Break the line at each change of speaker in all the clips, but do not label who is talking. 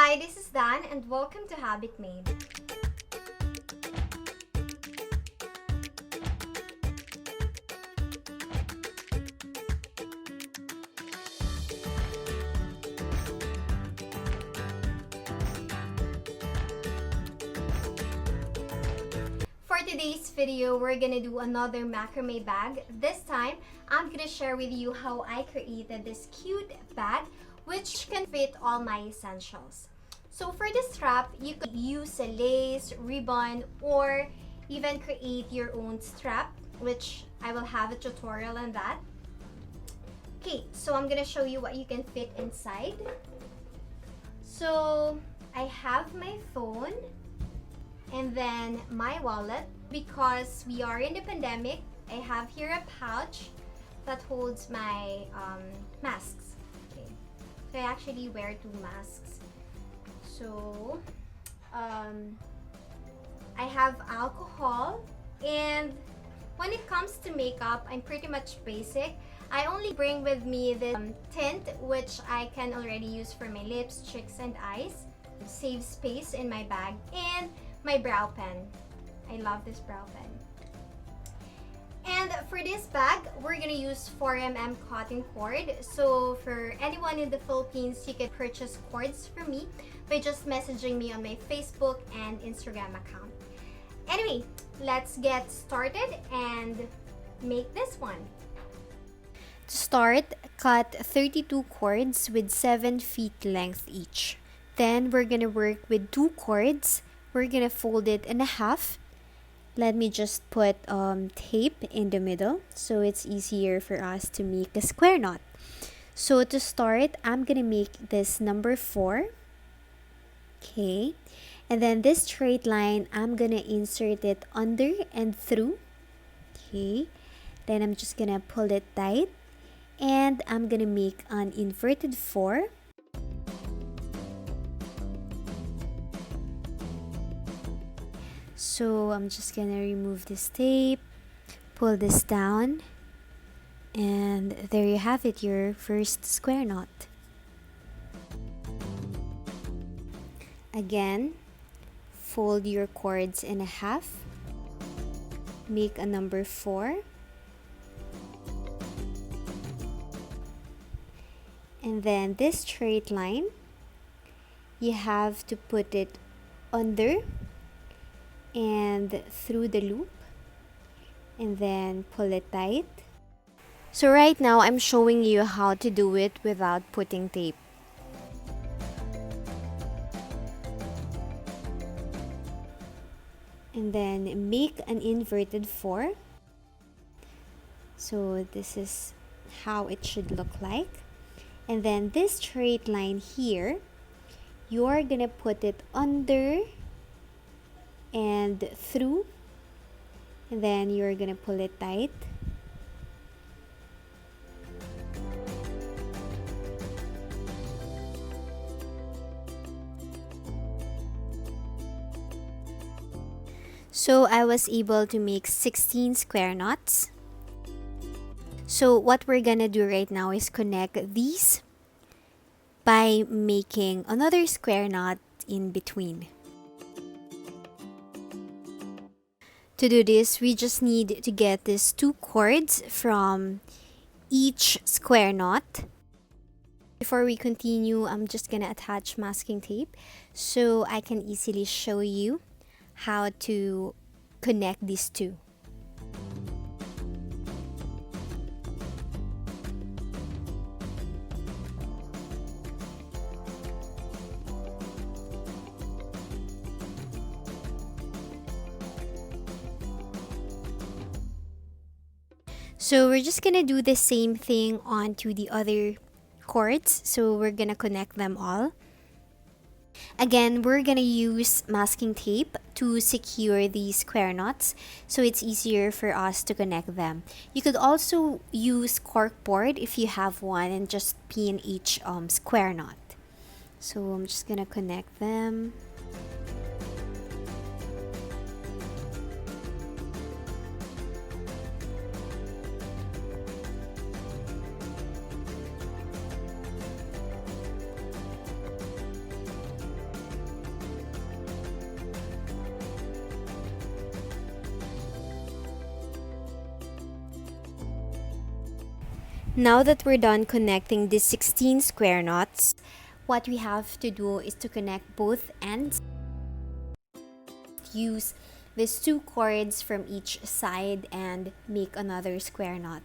Hi, this is Dan and welcome to Habit Made. For today's video, we're gonna do another macrame bag. This time, I'm gonna share with you how I created this cute bag which can fit all my essentials. So for this strap, you could use a lace, ribbon, or even create your own strap, which I will have a tutorial on that. Okay, so I'm gonna show you what you can fit inside. So I have my phone and then my wallet. Because we are in the pandemic, I have here a pouch that holds my masks. Okay. So I actually wear 2 masks. So I have alcohol, and when it comes to makeup, I'm pretty much basic. I only bring with me this tint, which I can already use for my lips, cheeks, and eyes. Save space in my bag, and my brow pen. I love this brow pen. And for this bag, we're gonna use 4mm cotton cord. So for anyone in the Philippines, you can purchase cords from me by just messaging me on my Facebook and Instagram account. Anyway, let's get started and make this one. To start, cut 32 cords with 7 feet length each. Then we're gonna work with 2 cords. We're gonna fold it in half. Let me just put tape in the middle so it's easier for us to make a square knot. So to start, I'm gonna make this number 4. Okay, and then this straight line, I'm gonna insert it under and through. Okay, then I'm just gonna pull it tight, and I'm gonna make an inverted 4. So I'm just gonna remove this tape, pull this down, and there you have it, your first square knot. Again, fold your cords in half, make a number 4, and then this straight line, you have to put it under and through the loop, and then pull it tight. So right now I'm showing you how to do it without putting tape. And then make an inverted 4. So this is how it should look like. And then this straight line here, you're gonna put it under and through, and then you're gonna pull it tight. So I was able to make 16 square knots. So what we're gonna do right now is connect these by making another square knot in between. To do this, we just need to get these 2 cords from each square knot. Before we continue, I'm just gonna attach masking tape so I can easily show you how to connect these 2. So we're just gonna do the same thing onto the other cords. So we're gonna connect them all. Again, we're gonna use masking tape to secure these square knots so it's easier for us to connect them. You could also use corkboard if you have one and just pin each square knot. So I'm just gonna connect them. Now that we're done connecting these 16 square knots, what we have to do is to connect both ends. Use these two cords from each side and make another square knot.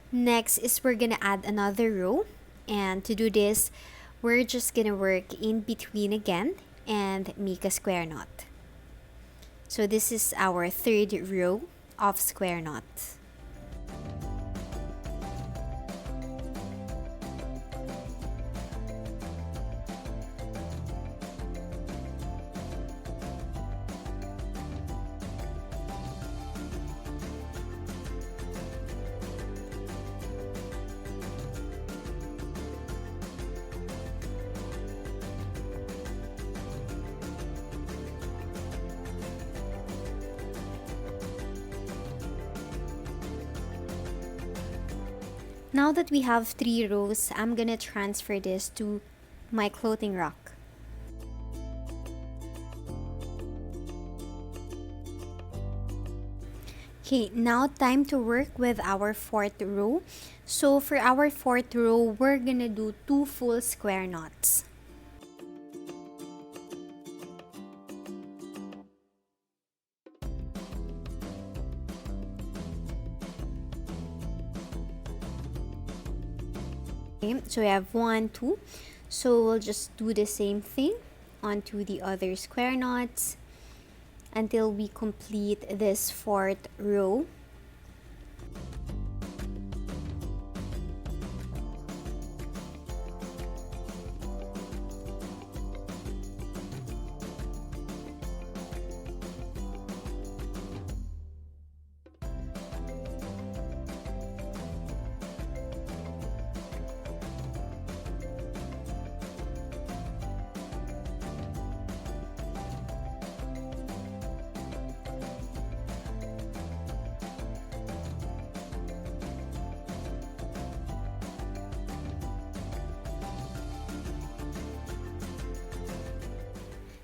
Next is we're gonna add another row, and to do this we're just gonna work in between again and make a square knot. So this is our third row of square knots. Now that we have 3 rows, I'm gonna transfer this to my clothing rack. Okay, now time to work with our 4th row. So for our 4th row, we're gonna do 2 full square knots. Okay, so we have 1, 2. So we'll just do the same thing onto the other square knots until we complete this 4th row.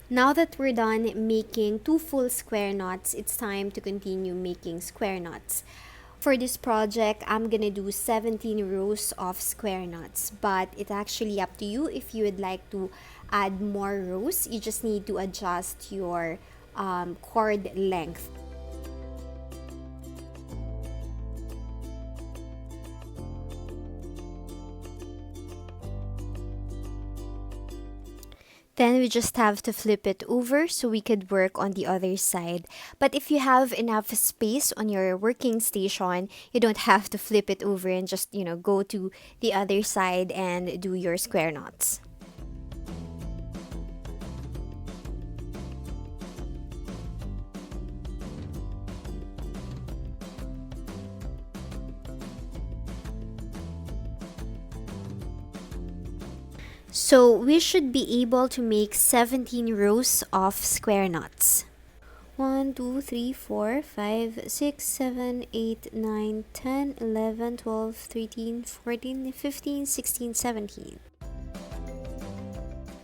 Now that we're done making 2 full square knots, it's time to continue making square knots. For this project, I'm gonna do 17 rows of square knots, but it's actually up to you if you would like to add more rows. You just need to adjust your cord length. Then we just have to flip it over so we could work on the other side. But if you have enough space on your working station, you don't have to flip it over and just, go to the other side and do your square knots. So we should be able to make 17 rows of square knots. 1, 2, 3, 4, 5, 6, 7, 8, 9, 10, 11, 12, 13, 14, 15, 16, 17.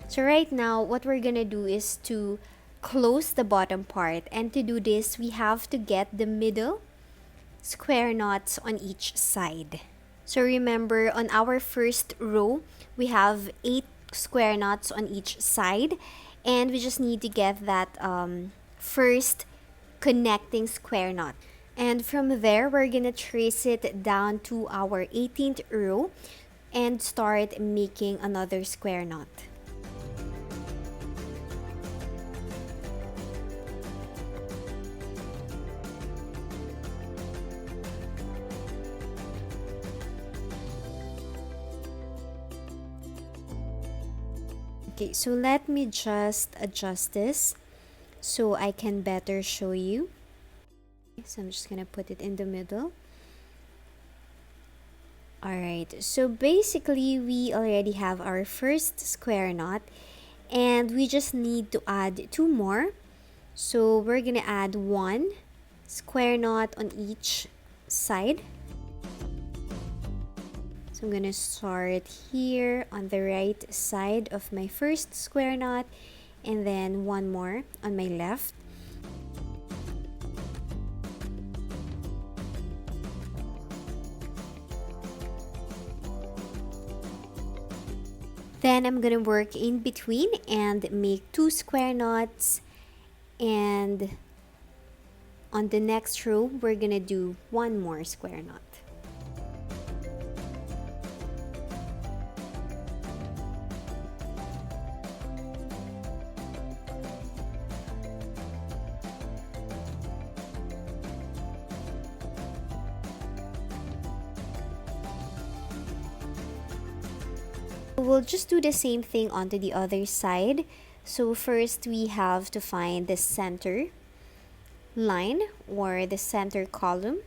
So right now, what we're gonna do is to close the bottom part. And to do this, we have to get the middle square knots on each side. So remember, on our first row, we have 8 square knots on each side, and we just need to get that first connecting square knot. And from there, we're gonna trace it down to our 18th row and start making another square knot. Okay, so let me just adjust this so I can better show you. So I'm just gonna put it in the middle.
Alright, so basically we already have our first square knot and we just need to add two more. So we're gonna add one square knot on each side. So I'm gonna start here on the right side of my first square knot and then one more on my left. Then I'm gonna work in between and make two square knots, and on the next row we're gonna do one more square knot. We'll just do the same thing onto the other side. So first we have to find the center line or the center column,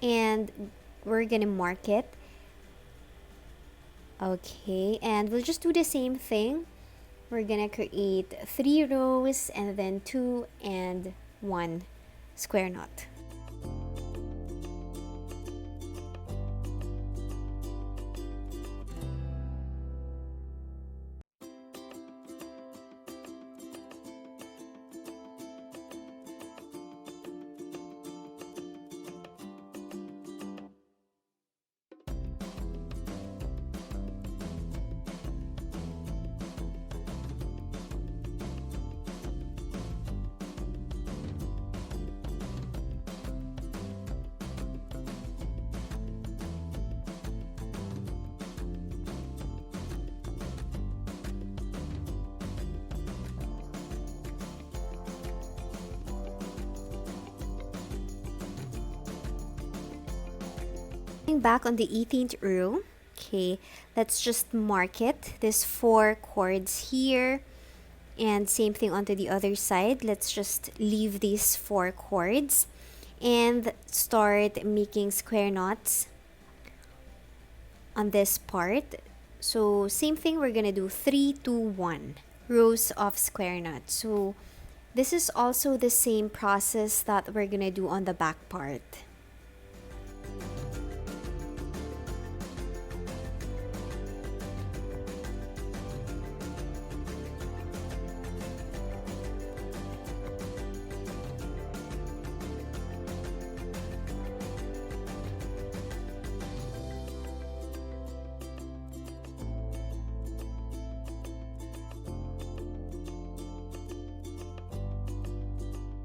and we're gonna mark it. Okay, and we'll just do the same thing. We're gonna create 3 rows and then 2 and 1 square knot. Back on the 18th row, okay, let's just mark it, this 4 cords here, and same thing onto the other side. Let's just leave these 4 cords and start making square knots on this part. So same thing, we're gonna do 3 2 1 rows of square knots. So this is also the same process that we're gonna do on the back part.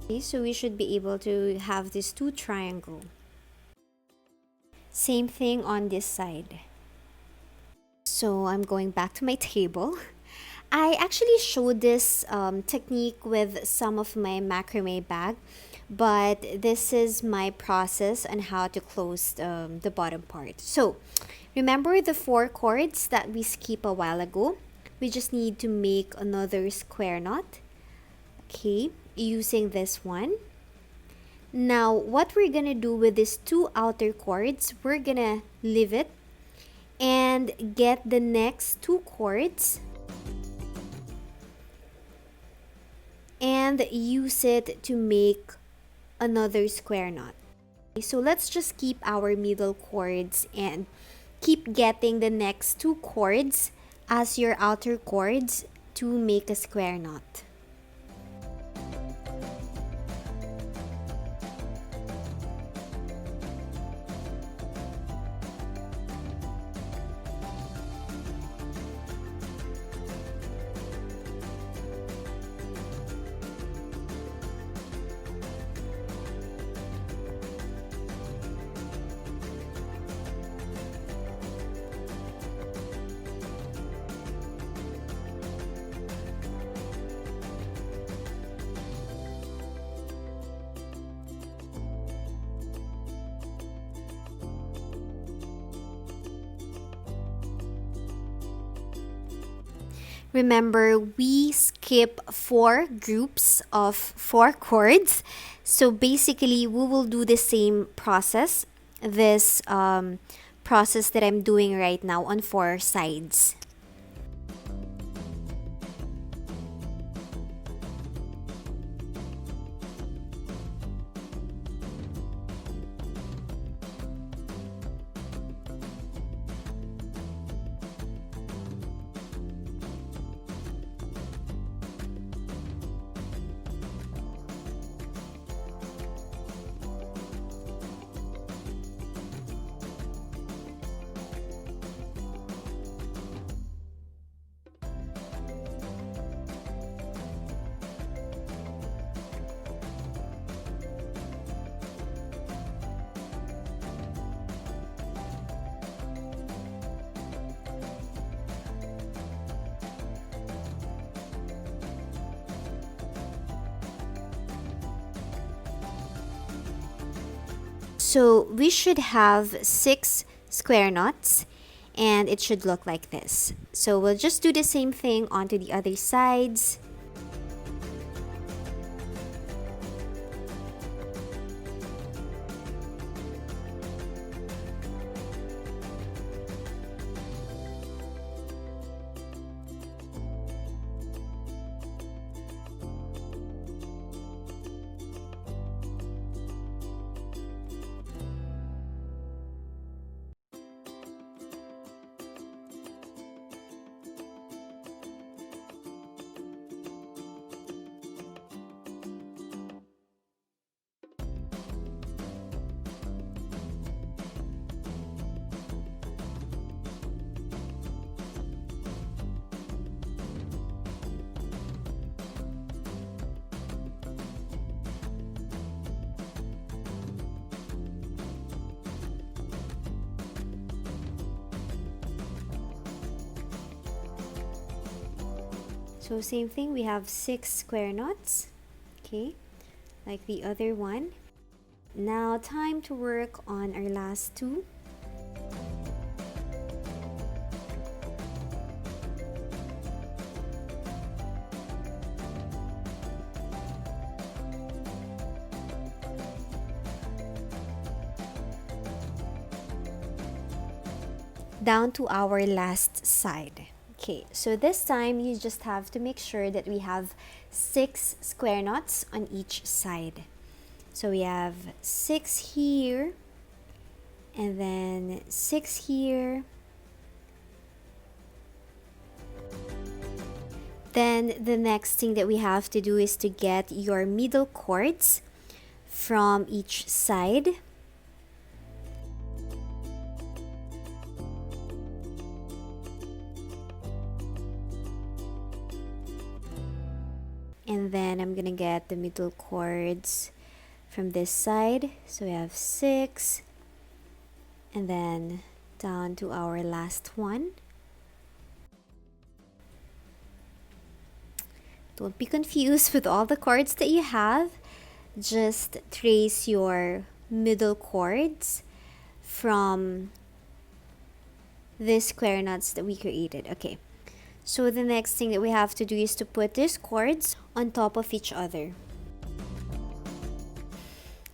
Okay, so we should be able to have these 2 triangle. Same thing on this side. So I'm going back to my table. I actually showed this technique with some of my macrame bag, but this is my process on how to close the bottom part. So remember the 4 cords that we skipped a while ago? We just need to make another square knot. Okay, using this one. Now what we're gonna do with these 2 outer cords, we're gonna leave it and get the next 2 cords and use it to make another square knot. Okay, so let's just keep our middle cords and keep getting the next 2 cords as your outer cords to make a square knot. Remember, we skip 4 groups of 4 chords. So basically, we will do the same process. This process that I'm doing right now on 4 sides. So we should have 6 square knots, and it should look like this. So we'll just do the same thing onto the other sides. So same thing, we have 6 square knots, okay, like the other one. Now time to work on our last 2. Down to our last side. Okay, so this time you just have to make sure that we have 6 square knots on each side. So we have 6 here, and then 6 here. Then the next thing that we have to do is to get your middle cords from each side. And then I'm gonna get the middle cords from this side. So we have 6, and then down to our last one. Don't be confused with all the cords that you have. Just trace your middle cords from these square knots that we created. Okay. So the next thing that we have to do is to put these cords on top of each other.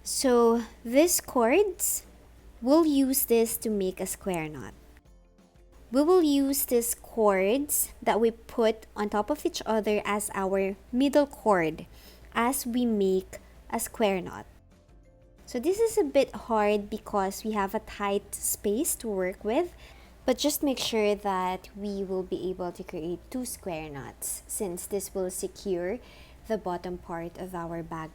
So these cords, we'll use this to make a square knot. We will use these cords that we put on top of each other as our middle cord as we make a square knot. So this is a bit hard because we have a tight space to work with. But just make sure that we will be able to create 2 square knots, since this will secure the bottom part of our bag.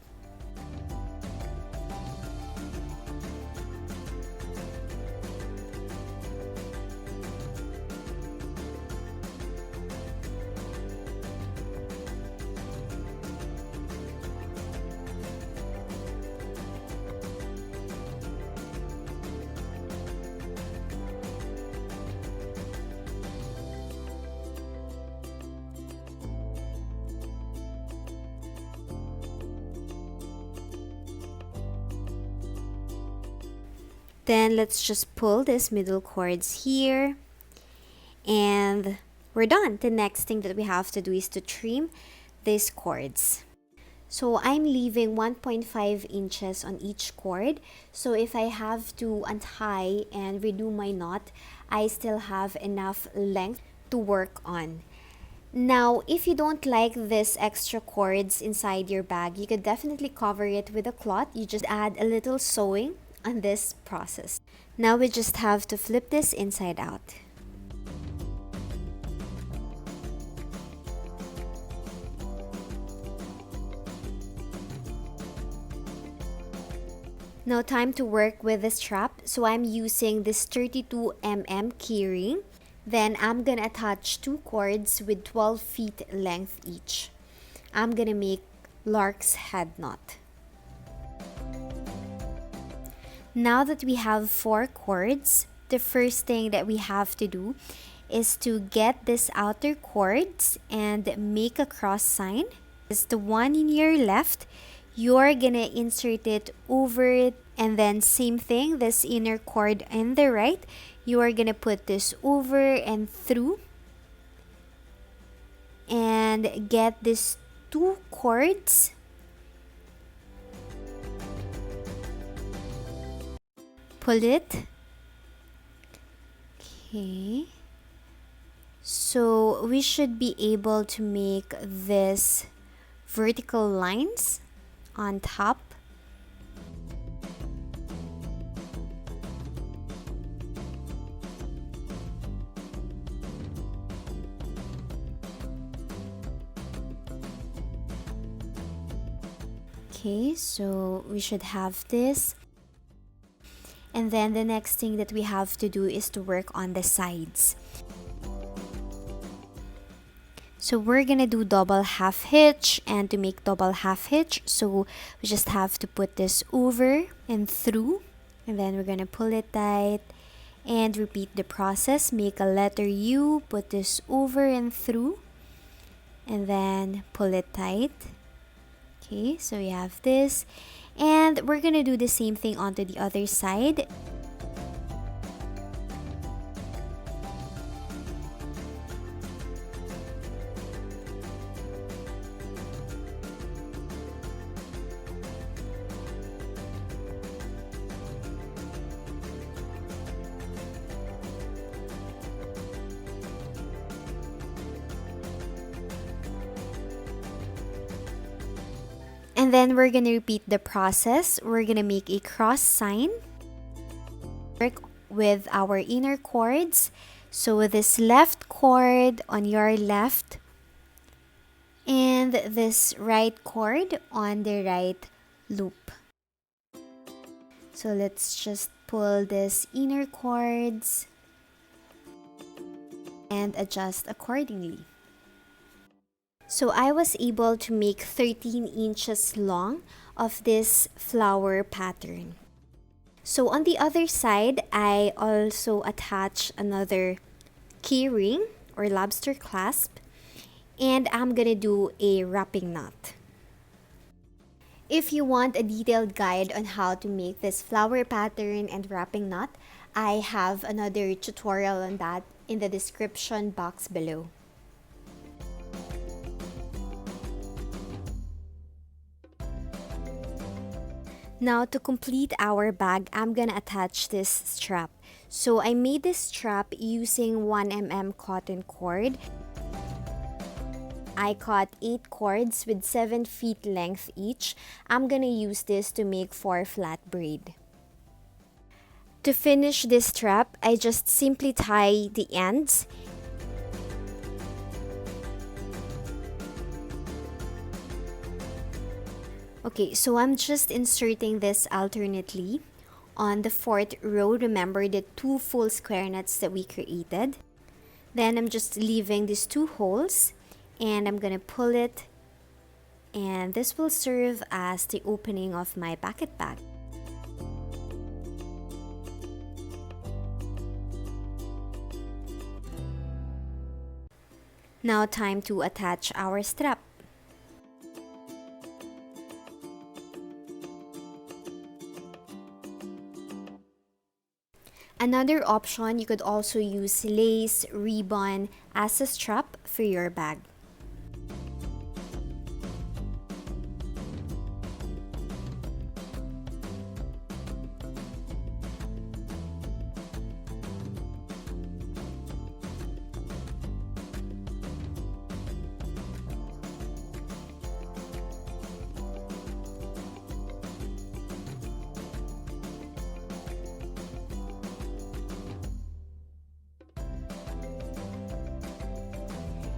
Then let's just pull these middle cords here, and we're done. The next thing that we have to do is to trim these cords. So I'm leaving 1.5 inches on each cord. So if I have to untie and redo my knot, I still have enough length to work on. Now, if you don't like this extra cords inside your bag, you could definitely cover it with a cloth. You just add a little sewing on this process. Now we just have to flip this inside out. Now time to work with the strap. So I'm using this 32mm keyring. Then I'm gonna attach two cords with 12 feet length each. I'm gonna make lark's head knot. Now that we have 4 cords, the first thing that we have to do is to get this outer cords and make a cross sign. It's the one in your left. You're gonna insert it over it, and then same thing, this inner cord in the right, you are gonna put this over and through and get these 2 cords. Pull it. Okay. So we should be able to make this vertical lines on top. Okay, so we should have this. And then the next thing that we have to do is to work on the sides. So we're gonna do double half hitch, and to make double half hitch, so we just have to put this over and through, and then we're gonna pull it tight and repeat the process. Make a letter U, put this over and through, and then pull it tight. Okay, so we have this, and we're gonna do the same thing onto the other side. And then we're gonna repeat the process. We're gonna make a cross sign. Work with our inner cords. So with this left cord on your left, and this right cord on the right loop. So let's just pull this inner cords and adjust accordingly. So I was able to make 13 inches long of this flower pattern. So on the other side, I also attach another key ring or lobster clasp, and I'm gonna do a wrapping knot. If you want a detailed guide on how to make this flower pattern and wrapping knot, I have another tutorial on that in the description box below. Now to complete our bag, I'm gonna attach this strap. So I made this strap using 1mm cotton cord. I cut 8 cords with 7 feet length each. I'm gonna use this to make 4 flat braid. To finish this strap, I just simply tie the ends. Okay, so I'm just inserting this alternately on the 4th row. Remember the 2 full square knots that we created. Then I'm just leaving these 2 holes, and I'm gonna pull it, and this will serve as the opening of my bucket bag. Now time to attach our strap. Another option, you could also use lace, ribbon as a strap for your bag.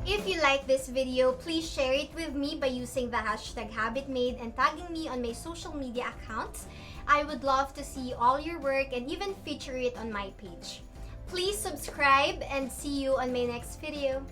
If you like this video, please share it with me by using the hashtag HabitMade and tagging me on my social media accounts. I would love to see all your work and even feature it on my page. Please subscribe and see you on my next video.